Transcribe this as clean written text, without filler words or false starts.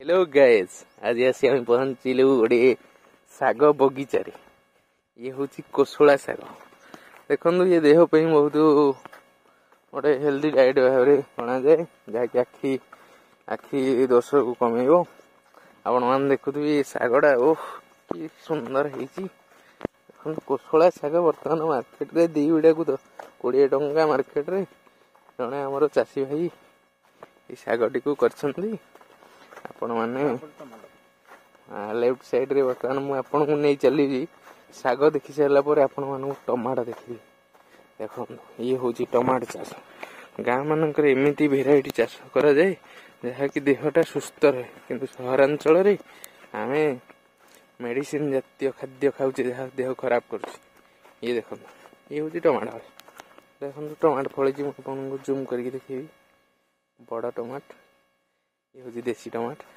Hello guys, आज आसी आम पहुंचलु गोटे शाग बगीचारे। ये हूँ कोशला शाग। देखो ये देह पे बहुत गोटे हेल्दी डाएट भाव में बना जाए, जहाँकि आखि आखि दोष को कमेब। आपण मैंने देखुथिबे शागटा ओह कि सुंदर है। कोशला शाग बर्तमान मार्केट रे 2 बिड़ा को 20 टंका मार्केट रे। जड़े आमर चाषी भाई ये शागटी को करछंती। आपण माने लेफ्ट साइड रे बर्तमान मु आपन को नहीं चली शाग देखि सारा पर आपण मानू टमाटो देखि। देखो ये हूँ टमाटो चाष। गाँ मानकर एमती भेराइटी चाष करा जाए जहाँकि देहटा सुस्थ रहे, किंतु सहरांचल रे आमे मेडिसिन जातीय खाद्य खाऊचे जहाँ देह खराब कर। ये देखो ये हूँ टमाटो। देखो टमाटो फड़ी मुझे जूम करके देखी। बड़ टमाटो ये हूँ देसी टमाटो।